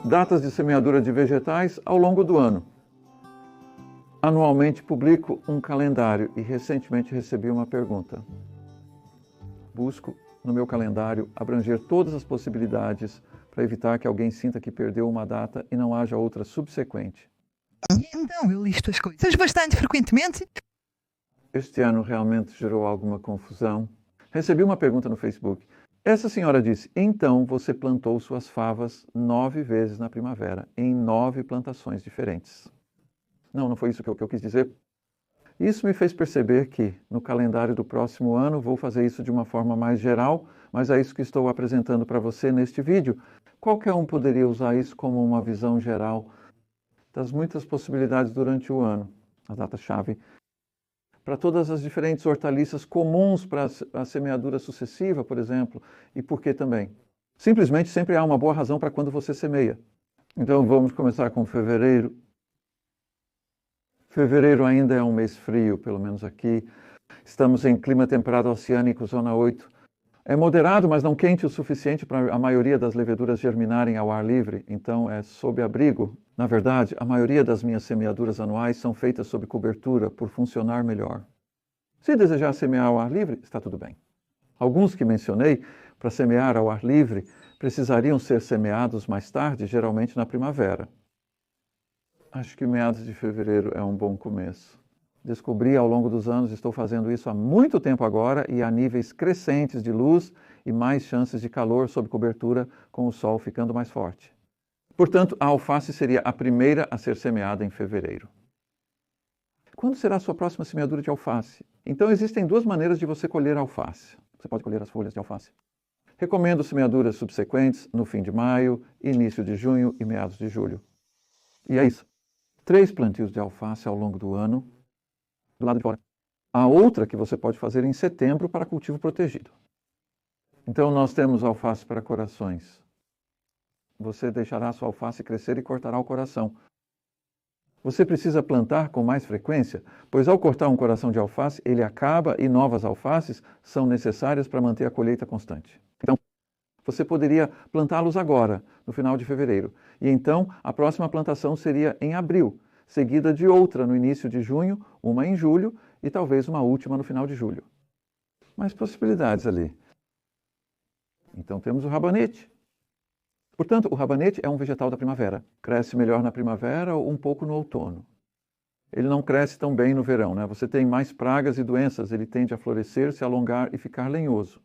datas de semeadura de vegetais ao longo do ano. Anualmente publico um calendário e recentemente recebi uma pergunta. Busco no meu calendário abranger todas as possibilidades para evitar que alguém sinta que perdeu uma data e não haja outra subsequente. Então, eu listo as coisas bastante frequentemente. Este ano realmente gerou alguma confusão. Recebi uma pergunta no Facebook. Essa senhora disse, então você plantou suas favas 9 vezes na primavera, em 9 plantações diferentes. Não foi isso que eu quis dizer. Isso me fez perceber que, no calendário do próximo ano, vou fazer isso de uma forma mais geral, mas é isso que estou apresentando para você neste vídeo. Qualquer um poderia usar isso como uma visão geral das muitas possibilidades durante o ano. A data-chave para todas as diferentes hortaliças comuns para a semeadura sucessiva, por exemplo, e por que também. Simplesmente sempre há uma boa razão para quando você semeia. Então vamos começar com fevereiro. Fevereiro ainda é um mês frio, pelo menos aqui. Estamos em clima temperado oceânico, zona 8. É moderado, mas não quente o suficiente para a maioria das leveduras germinarem ao ar livre, então é sob abrigo. Na verdade, a maioria das minhas semeaduras anuais são feitas sob cobertura, por funcionar melhor. Se desejar semear ao ar livre, está tudo bem. Alguns que mencionei, para semear ao ar livre, precisariam ser semeados mais tarde, geralmente na primavera. Acho que meados de fevereiro é um bom começo. Descobri ao longo dos anos, estou fazendo isso há muito tempo agora e a níveis crescentes de luz e mais chances de calor sob cobertura com o sol ficando mais forte. Portanto, a alface seria a primeira a ser semeada em fevereiro. Quando será a sua próxima semeadura de alface? Então existem 2 maneiras de você colher alface. Você pode colher as folhas de alface. Recomendo semeaduras subsequentes no fim de maio, início de junho e meados de julho. E é isso. 3 plantios de alface ao longo do ano, do lado de fora. A outra que você pode fazer em setembro para cultivo protegido. Então nós temos alface para corações. Você deixará sua alface crescer e cortará o coração. Você precisa plantar com mais frequência, pois ao cortar um coração de alface, ele acaba e novas alfaces são necessárias para manter a colheita constante. Então, você poderia plantá-los agora, no final de fevereiro. E então, a próxima plantação seria em abril, seguida de outra no início de junho, uma em julho e talvez uma última no final de julho. Mais possibilidades ali. Então temos o rabanete. Portanto, o rabanete é um vegetal da primavera. Cresce melhor na primavera ou um pouco no outono. Ele não cresce tão bem no verão, né? Você tem mais pragas e doenças, ele tende a florescer, se alongar e ficar lenhoso.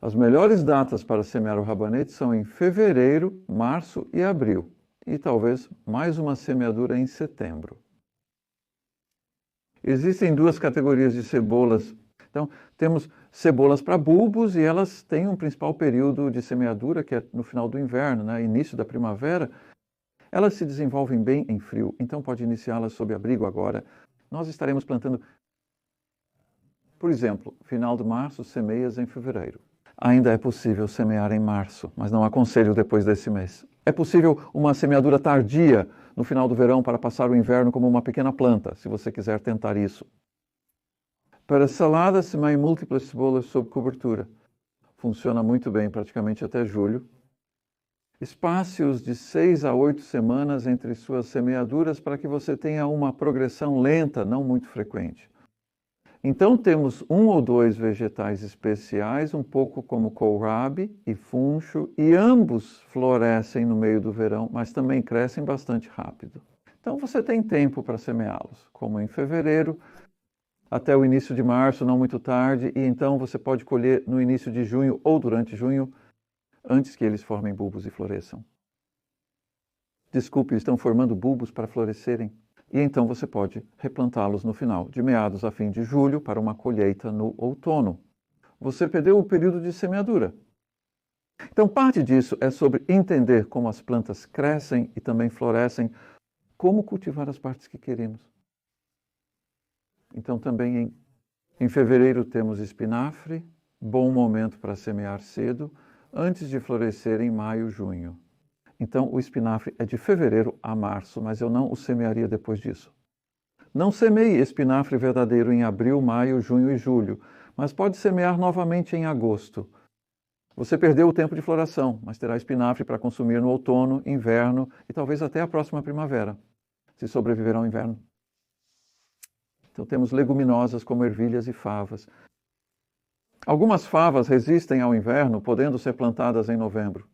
As melhores datas para semear o rabanete são em fevereiro, março e abril. E talvez mais uma semeadura em setembro. Existem 2 categorias de cebolas. Então, temos cebolas para bulbos e elas têm um principal período de semeadura, que é no final do inverno, né? Início da primavera. Elas se desenvolvem bem em frio, então pode iniciá-las sob abrigo agora. Nós estaremos plantando, por exemplo, final de março, semeias em fevereiro. Ainda é possível semear em março, mas não aconselho depois desse mês. É possível uma semeadura tardia no final do verão para passar o inverno como uma pequena planta, se você quiser tentar isso. Para salada, semeie múltiplas cebolas sob cobertura. Funciona muito bem, praticamente até julho. Espaços de 6 a 8 semanas entre suas semeaduras para que você tenha uma progressão lenta, não muito frequente. Então temos 1 ou 2 vegetais especiais, um pouco como kohlrabi e funcho, e ambos florescem no meio do verão, mas também crescem bastante rápido. Então você tem tempo para semeá-los, como em fevereiro, até o início de março, não muito tarde, e então você pode colher no início de junho ou durante junho, antes que eles formem bulbos e floresçam. Desculpe, estão formando bulbos para florescerem. E então você pode replantá-los no final, de meados a fim de julho, para uma colheita no outono. Você perdeu o período de semeadura. Então, parte disso é sobre entender como as plantas crescem e também florescem, como cultivar as partes que queremos. Então, também em fevereiro temos espinafre, bom momento para semear cedo, antes de florescer em maio, junho. Então, o espinafre é de fevereiro a março, mas eu não o semearia depois disso. Não semeie espinafre verdadeiro em abril, maio, junho e julho, mas pode semear novamente em agosto. Você perdeu o tempo de floração, mas terá espinafre para consumir no outono, inverno e talvez até a próxima primavera, se sobreviver ao inverno. Então temos leguminosas como ervilhas e favas. Algumas favas resistem ao inverno, podendo ser plantadas em novembro.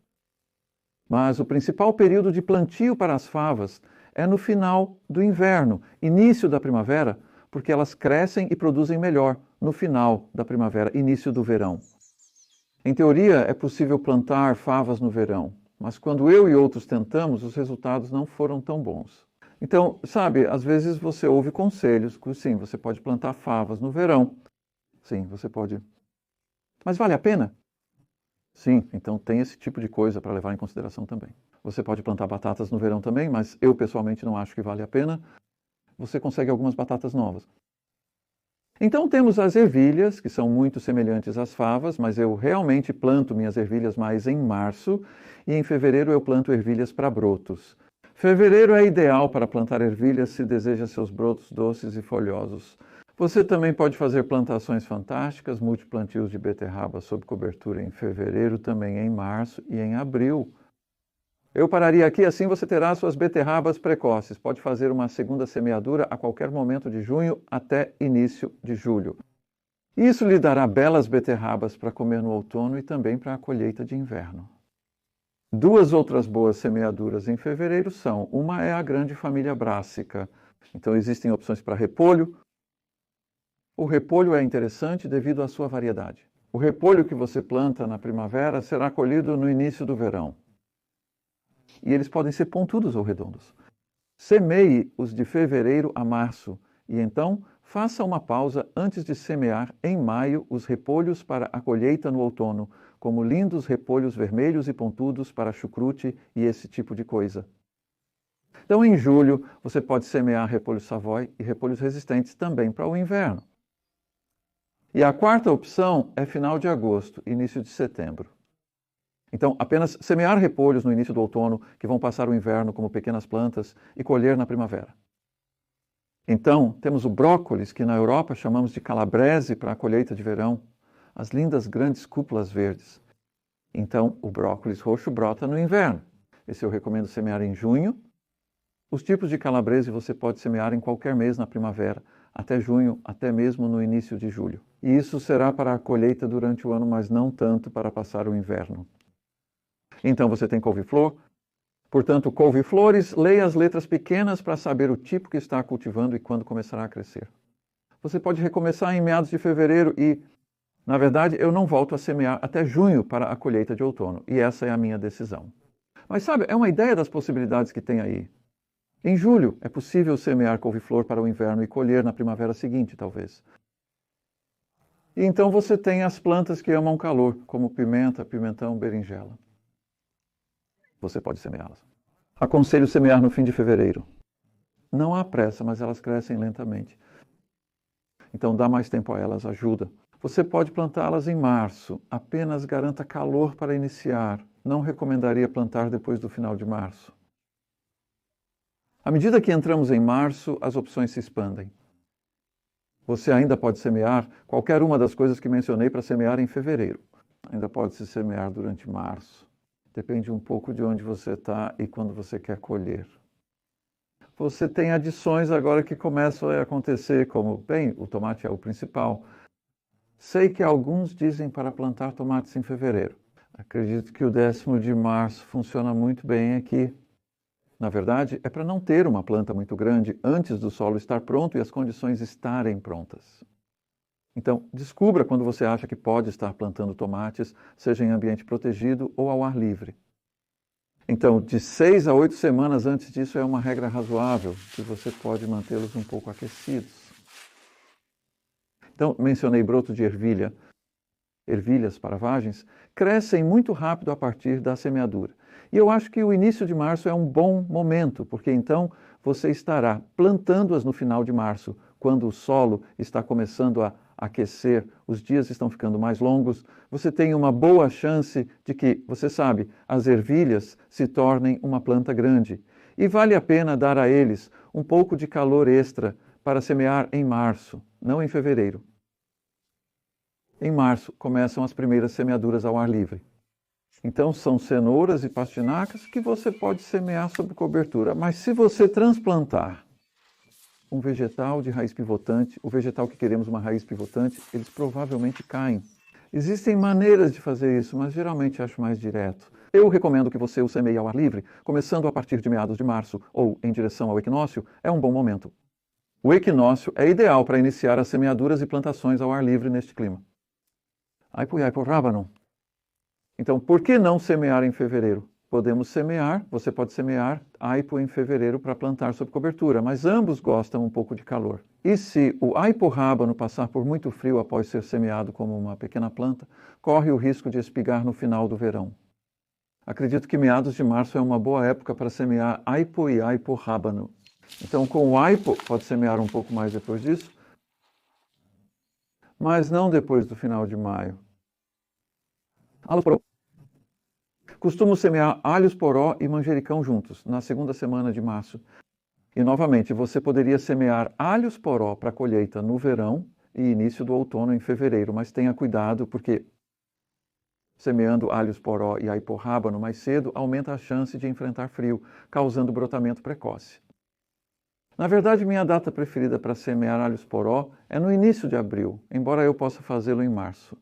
Mas o principal período de plantio para as favas é no final do inverno, início da primavera, porque elas crescem e produzem melhor no final da primavera, início do verão. Em teoria, é possível plantar favas no verão, mas quando eu e outros tentamos, os resultados não foram tão bons. Então, sabe, às vezes você ouve conselhos que sim, você pode plantar favas no verão. Sim, você pode. Mas vale a pena? Sim, então tem esse tipo de coisa para levar em consideração também. Você pode plantar batatas no verão também, mas eu pessoalmente não acho que vale a pena. Você consegue algumas batatas novas. Então temos as ervilhas, que são muito semelhantes às favas, mas eu realmente planto minhas ervilhas mais em março e em fevereiro eu planto ervilhas para brotos. Fevereiro é ideal para plantar ervilhas se deseja seus brotos doces e folhosos. Você também pode fazer plantações fantásticas, multiplantios de beterraba sob cobertura em fevereiro, também em março e em abril. Eu pararia aqui, assim você terá suas beterrabas precoces. Pode fazer uma segunda semeadura a qualquer momento de junho até início de julho. Isso lhe dará belas beterrabas para comer no outono e também para a colheita de inverno. Duas outras boas semeaduras em fevereiro são, uma é a grande família brássica. Então existem opções para repolho. O repolho é interessante devido à sua variedade. O repolho que você planta na primavera será colhido no início do verão. E eles podem ser pontudos ou redondos. Semeie os de fevereiro a março e então faça uma pausa antes de semear em maio os repolhos para a colheita no outono, como lindos repolhos vermelhos e pontudos para chucrute e esse tipo de coisa. Então, em julho, você pode semear repolhos Savoy e repolhos resistentes também para o inverno. E a quarta opção é final de agosto, início de setembro. Então, apenas semear repolhos no início do outono, que vão passar o inverno como pequenas plantas, e colher na primavera. Então, temos o brócolis, que na Europa chamamos de calabrese para a colheita de verão, as lindas grandes cúpulas verdes. Então, o brócolis roxo brota no inverno. Esse eu recomendo semear em junho. Os tipos de calabrese você pode semear em qualquer mês na primavera, até junho, até mesmo no início de julho. E isso será para a colheita durante o ano, mas não tanto para passar o inverno. Então você tem couve-flor. Portanto, couve-flores, leia as letras pequenas para saber o tipo que está cultivando e quando começará a crescer. Você pode recomeçar em meados de fevereiro e, na verdade, eu não volto a semear até junho para a colheita de outono. E essa é a minha decisão. Mas sabe, é uma ideia das possibilidades que tem aí. Em julho, é possível semear couve-flor para o inverno e colher na primavera seguinte, talvez. E então você tem as plantas que amam calor, como pimenta, pimentão, berinjela. Você pode semeá-las. Aconselho semear no fim de fevereiro. Não há pressa, mas elas crescem lentamente. Então dá mais tempo a elas, ajuda. Você pode plantá-las em março. Apenas garanta calor para iniciar. Não recomendaria plantar depois do final de março. À medida que entramos em março, as opções se expandem. Você ainda pode semear qualquer uma das coisas que mencionei para semear em fevereiro. Ainda pode se semear durante março. Depende um pouco de onde você está e quando você quer colher. Você tem adições agora que começam a acontecer, como, bem, o tomate é o principal. Sei que alguns dizem para plantar tomates em fevereiro. Acredito que o 10º de março funciona muito bem aqui. Na verdade, é para não ter uma planta muito grande antes do solo estar pronto e as condições estarem prontas. Então, descubra quando você acha que pode estar plantando tomates, seja em ambiente protegido ou ao ar livre. Então, de 6 a 8 semanas antes disso é uma regra razoável, que você pode mantê-los um pouco aquecidos. Então, mencionei broto de ervilha. Ervilhas para vagens crescem muito rápido a partir da semeadura. E eu acho que o início de março é um bom momento, porque então você estará plantando-as no final de março, quando o solo está começando a aquecer, os dias estão ficando mais longos, você tem uma boa chance de que, você sabe, as ervilhas se tornem uma planta grande. E vale a pena dar a eles um pouco de calor extra para semear em março, não em fevereiro. Em março começam as primeiras semeaduras ao ar livre. Então são cenouras e pastinacas que você pode semear sob cobertura. Mas se você transplantar um vegetal de raiz pivotante, o vegetal que queremos uma raiz pivotante, eles provavelmente caem. Existem maneiras de fazer isso, mas geralmente acho mais direto. Eu recomendo que você o semeie ao ar livre, começando a partir de meados de março ou em direção ao equinócio, é um bom momento. O equinócio é ideal para iniciar as semeaduras e plantações ao ar livre neste clima. Aipo e aipo rábano. Então, por que não semear em fevereiro? Podemos semear, você pode semear aipo em fevereiro para plantar sob cobertura, mas ambos gostam um pouco de calor. E se o aipo rábano passar por muito frio após ser semeado como uma pequena planta, corre o risco de espigar no final do verão. Acredito que meados de março é uma boa época para semear aipo e aipo rábano. Então, com o aipo, pode semear um pouco mais depois disso, mas não depois do final de maio. Alhos poró. Costumo semear alhos poró e manjericão juntos, na segunda semana de março. E, novamente, você poderia semear alhos poró para colheita no verão e início do outono em fevereiro, mas tenha cuidado porque semeando alhos poró e aipo rábano mais cedo aumenta a chance de enfrentar frio, causando brotamento precoce. Na verdade, minha data preferida para semear alhos poró é no início de abril, embora eu possa fazê-lo em março.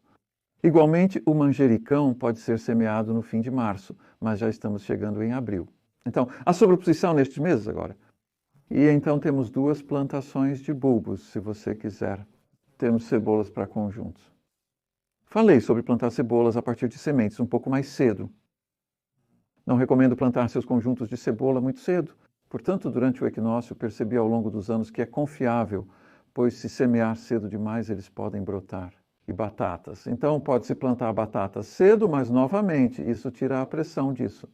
Igualmente, o manjericão pode ser semeado no fim de março, mas já estamos chegando em abril. Então, a sobreposição nestes meses agora. E então temos duas plantações de bulbos, se você quiser. Temos cebolas para conjuntos. Falei sobre plantar cebolas a partir de sementes um pouco mais cedo. Não recomendo plantar seus conjuntos de cebola muito cedo. Portanto, durante o equinócio, percebi ao longo dos anos que é confiável, pois se semear cedo demais, eles podem brotar. E batatas. Então, pode-se plantar batatas cedo, mas novamente, isso tira a pressão disso.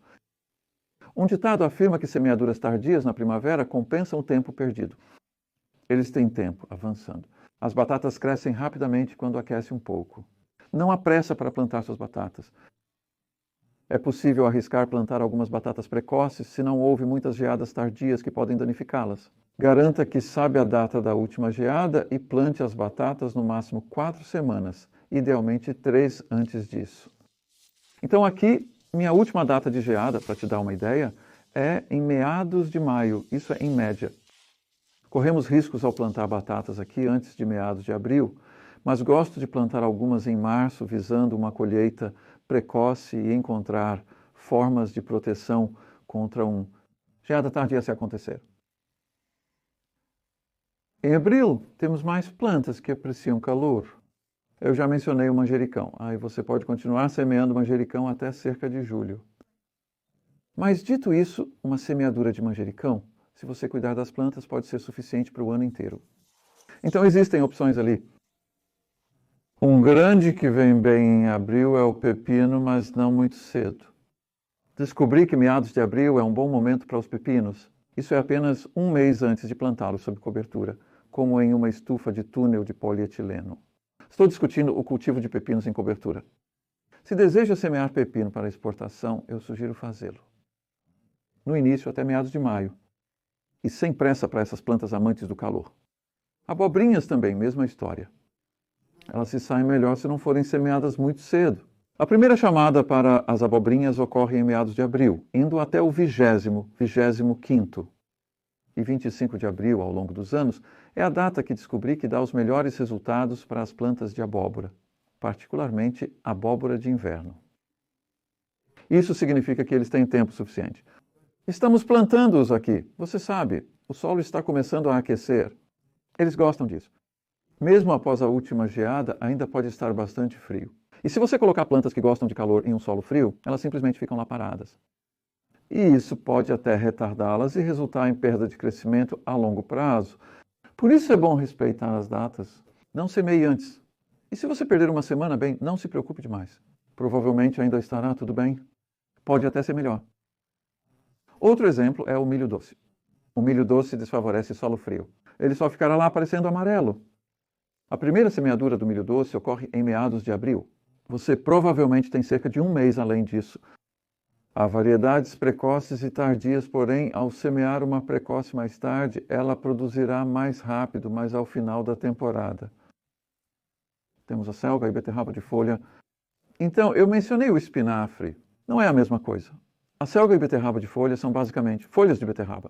Um ditado afirma que semeaduras tardias na primavera compensam o tempo perdido. Eles têm tempo, avançando. As batatas crescem rapidamente quando aquece um pouco. Não há pressa para plantar suas batatas. É possível arriscar plantar algumas batatas precoces se não houve muitas geadas tardias que podem danificá-las. Garanta que sabe a data da última geada e plante as batatas no máximo 4 semanas, idealmente 3 antes disso. Então aqui, minha última data de geada, para te dar uma ideia, é em meados de maio, isso é em média. Corremos riscos ao plantar batatas aqui antes de meados de abril, mas gosto de plantar algumas em março, visando uma colheita precoce e encontrar formas de proteção contra geada tardia se acontecer. Em abril, temos mais plantas que apreciam calor. Eu já mencionei o manjericão. Aí você pode continuar semeando manjericão até cerca de julho. Mas dito isso, uma semeadura de manjericão, se você cuidar das plantas, pode ser suficiente para o ano inteiro. Então existem opções ali. Um grande que vem bem em abril é o pepino, mas não muito cedo. Descobri que meados de abril é um bom momento para os pepinos. Isso é apenas um mês antes de plantá-los sob cobertura, como em uma estufa de túnel de polietileno. Estou discutindo o cultivo de pepinos em cobertura. Se deseja semear pepino para exportação, eu sugiro fazê-lo. No início, até meados de maio. E sem pressa para essas plantas amantes do calor. Abobrinhas também, mesma história. Elas se saem melhor se não forem semeadas muito cedo. A primeira chamada para as abobrinhas ocorre em meados de abril, indo até o 25º. E 25 de abril, ao longo dos anos, é a data que descobri que dá os melhores resultados para as plantas de abóbora, particularmente abóbora de inverno. Isso significa que eles têm tempo suficiente. Estamos plantando-os aqui. Você sabe, o solo está começando a aquecer. Eles gostam disso. Mesmo após a última geada, ainda pode estar bastante frio. E se você colocar plantas que gostam de calor em um solo frio, elas simplesmente ficam lá paradas. E isso pode até retardá-las e resultar em perda de crescimento a longo prazo. Por isso é bom respeitar as datas. Não semeie antes. E se você perder uma semana, bem, não se preocupe demais. Provavelmente ainda estará tudo bem. Pode até ser melhor. Outro exemplo é o milho doce. O milho doce desfavorece solo frio. Ele só ficará lá parecendo amarelo. A primeira semeadura do milho doce ocorre em meados de abril. Você provavelmente tem cerca de um mês além disso. Há variedades precoces e tardias, porém, ao semear uma precoce mais tarde, ela produzirá mais rápido, mas ao final da temporada. Temos a selga e beterraba de folha. Então, eu mencionei o espinafre. Não é a mesma coisa. A selga e beterraba de folha são basicamente folhas de beterraba.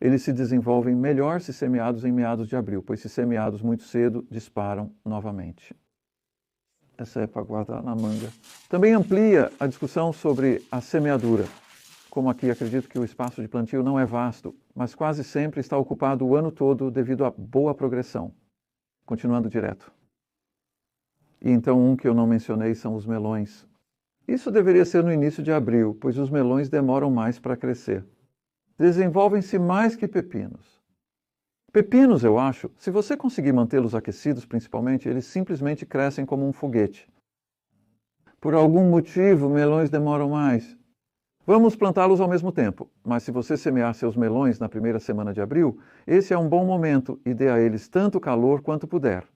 Eles se desenvolvem melhor se semeados em meados de abril, pois se semeados muito cedo, disparam novamente. Essa é para guardar na manga. Também amplia a discussão sobre a semeadura. Como aqui acredito que o espaço de plantio não é vasto, mas quase sempre está ocupado o ano todo devido à boa progressão. Continuando direto. E então um que eu não mencionei são os melões. Isso deveria ser no início de abril, pois os melões demoram mais para crescer. Desenvolvem-se mais que pepinos. Pepinos, eu acho, se você conseguir mantê-los aquecidos principalmente, eles simplesmente crescem como um foguete. Por algum motivo, melões demoram mais. Vamos plantá-los ao mesmo tempo, mas se você semear seus melões na primeira semana de abril, esse é um bom momento e dê a eles tanto calor quanto puder.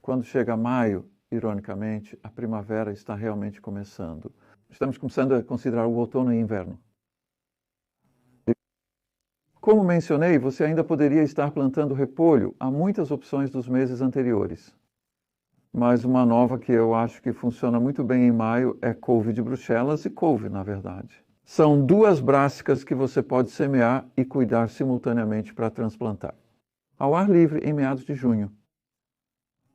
Quando chega maio, ironicamente, a primavera está realmente começando. Estamos começando a considerar o outono e inverno. Como mencionei, você ainda poderia estar plantando repolho. Há muitas opções dos meses anteriores. Mas uma nova que eu acho que funciona muito bem em maio é couve de Bruxelas e couve, na verdade. São duas brássicas que você pode semear e cuidar simultaneamente para transplantar. Ao ar livre, em meados de junho.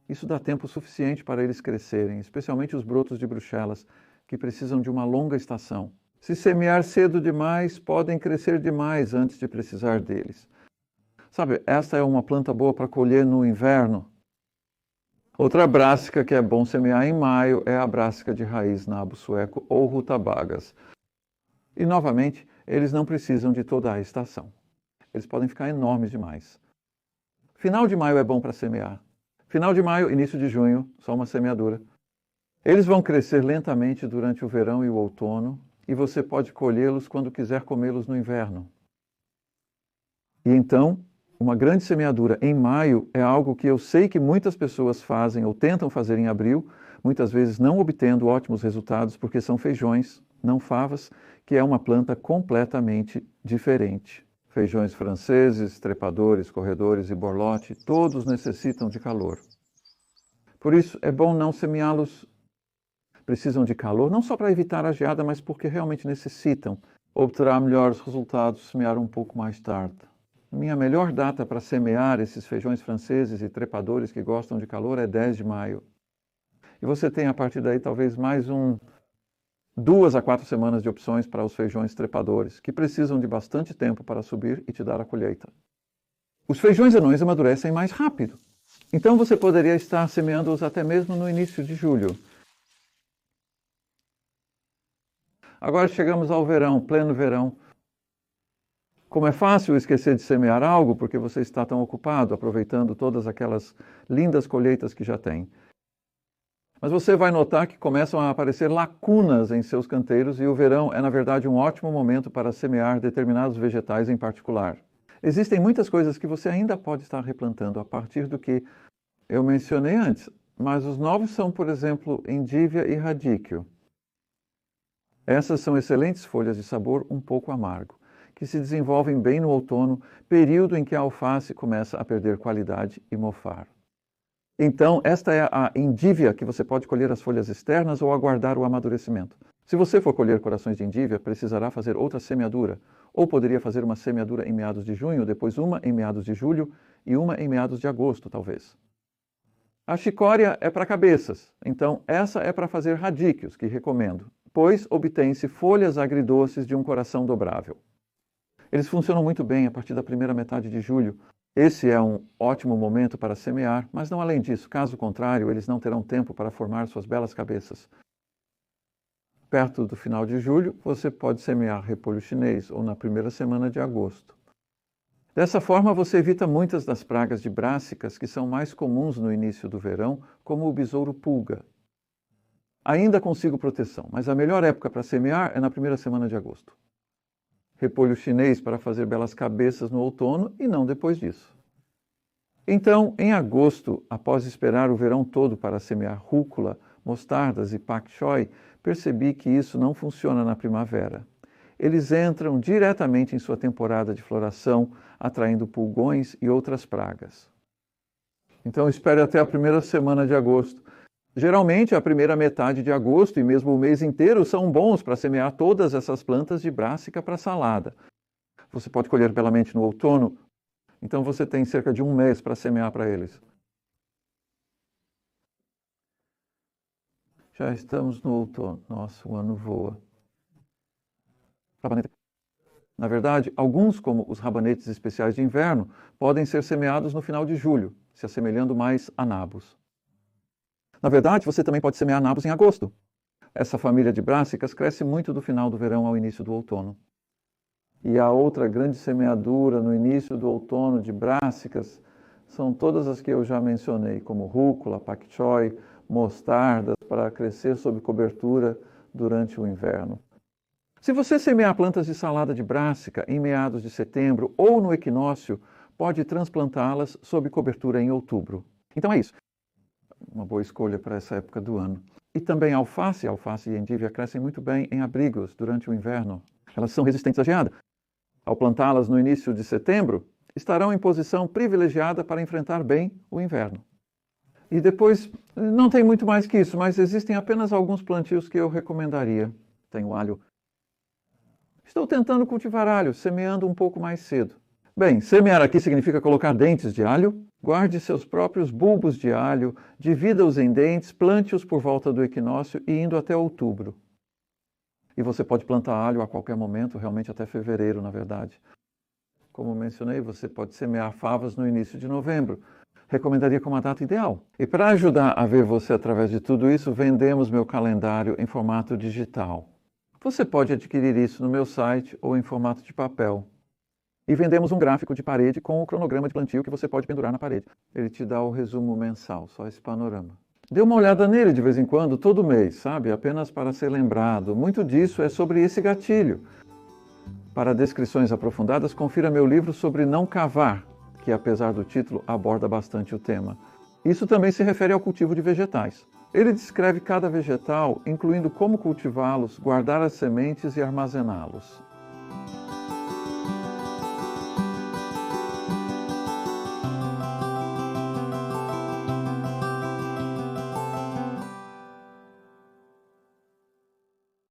Isso dá tempo suficiente para eles crescerem, especialmente os brotos de Bruxelas, que precisam de uma longa estação. Se semear cedo demais, podem crescer demais antes de precisar deles. Sabe, esta é uma planta boa para colher no inverno. Outra brássica que é bom semear em maio é a brássica de raiz nabo sueco ou rutabagas. E, novamente, eles não precisam de toda a estação. Eles podem ficar enormes demais. Final de maio é bom para semear. Final de maio, início de junho, só uma semeadura. Eles vão crescer lentamente durante o verão e o outono, e você pode colhê-los quando quiser comê-los no inverno. E então, uma grande semeadura em maio é algo que eu sei que muitas pessoas fazem ou tentam fazer em abril, muitas vezes não obtendo ótimos resultados porque são feijões, não favas, que é uma planta completamente diferente. Feijões franceses, trepadores, corredores e borlote, todos necessitam de calor. Por isso, é bom não semeá-los. Precisam de calor, não só para evitar a geada, mas porque realmente necessitam. Obterá melhores resultados semear um pouco mais tarde. Minha melhor data para semear esses feijões franceses e trepadores que gostam de calor é 10 de maio. E você tem a partir daí talvez mais 2 a 4 semanas de opções para os feijões trepadores, que precisam de bastante tempo para subir e te dar a colheita. Os feijões anões amadurecem mais rápido. Então você poderia estar semeando-os até mesmo no início de julho. Agora chegamos ao verão, pleno verão. Como é fácil esquecer de semear algo porque você está tão ocupado aproveitando todas aquelas lindas colheitas que já tem. Mas você vai notar que começam a aparecer lacunas em seus canteiros e o verão é, na verdade, um ótimo momento para semear determinados vegetais em particular. Existem muitas coisas que você ainda pode estar replantando a partir do que eu mencionei antes, mas os novos são, por exemplo, endívia e radíquio. Essas são excelentes folhas de sabor um pouco amargo, que se desenvolvem bem no outono, período em que a alface começa a perder qualidade e mofar. Então, esta é a endívia que você pode colher as folhas externas ou aguardar o amadurecimento. Se você for colher corações de endívia, precisará fazer outra semeadura, ou poderia fazer uma semeadura em meados de junho, depois uma em meados de julho e uma em meados de agosto, talvez. A chicória é para cabeças, então essa é para fazer radíquios, que recomendo, pois obtém-se folhas agridoces de um coração dobrável. Eles funcionam muito bem a partir da primeira metade de julho. Esse é um ótimo momento para semear, mas não além disso, caso contrário, eles não terão tempo para formar suas belas cabeças. Perto do final de julho, você pode semear repolho chinês ou na primeira semana de agosto. Dessa forma, você evita muitas das pragas de brássicas que são mais comuns no início do verão, como o besouro pulga. Ainda consigo proteção, mas a melhor época para semear é na primeira semana de agosto. Repolho chinês para fazer belas cabeças no outono e não depois disso. Então, em agosto, após esperar o verão todo para semear rúcula, mostardas e pak choi, percebi que isso não funciona na primavera. Eles entram diretamente em sua temporada de floração, atraindo pulgões e outras pragas. Então, espere até a primeira semana de agosto. Geralmente, a primeira metade de agosto e mesmo o mês inteiro são bons para semear todas essas plantas de brássica para salada. Você pode colher belamente no outono, então você tem cerca de um mês para semear para eles. Já estamos no outono. Nossa, o ano voa. Rabanete. Na verdade, alguns, como os rabanetes especiais de inverno, podem ser semeados no final de julho, se assemelhando mais a nabos. Na verdade, você também pode semear nabos em agosto. Essa família de brássicas cresce muito do final do verão ao início do outono. E a outra grande semeadura no início do outono de brássicas são todas as que eu já mencionei, como rúcula, pak choi, mostardas, para crescer sob cobertura durante o inverno. Se você semear plantas de salada de brássica em meados de setembro ou no equinócio, pode transplantá-las sob cobertura em outubro. Então é isso. Uma boa escolha para essa época do ano. E também alface e endívia crescem muito bem em abrigos durante o inverno. Elas são resistentes à geada. Ao plantá-las no início de setembro, estarão em posição privilegiada para enfrentar bem o inverno. E depois, não tem muito mais que isso, mas existem apenas alguns plantios que eu recomendaria. Tem o alho. Estou tentando cultivar alho, semeando um pouco mais cedo. Bem, semear aqui significa colocar dentes de alho. Guarde seus próprios bulbos de alho, divida-os em dentes, plante-os por volta do equinócio e indo até outubro. E você pode plantar alho a qualquer momento, realmente até fevereiro, na verdade. Como mencionei, você pode semear favas no início de novembro. Recomendaria como a data ideal. E para ajudar a ver você através de tudo isso, vendemos meu calendário em formato digital. Você pode adquirir isso no meu site ou em formato de papel. E vendemos um gráfico de parede com o cronograma de plantio que você pode pendurar na parede. Ele te dá o resumo mensal, só esse panorama. Dê uma olhada nele de vez em quando, todo mês, sabe? Apenas para ser lembrado. Muito disso é sobre esse gatilho. Para descrições aprofundadas, confira meu livro sobre não cavar, que apesar do título, aborda bastante o tema. Isso também se refere ao cultivo de vegetais. Ele descreve cada vegetal, incluindo como cultivá-los, guardar as sementes e armazená-los.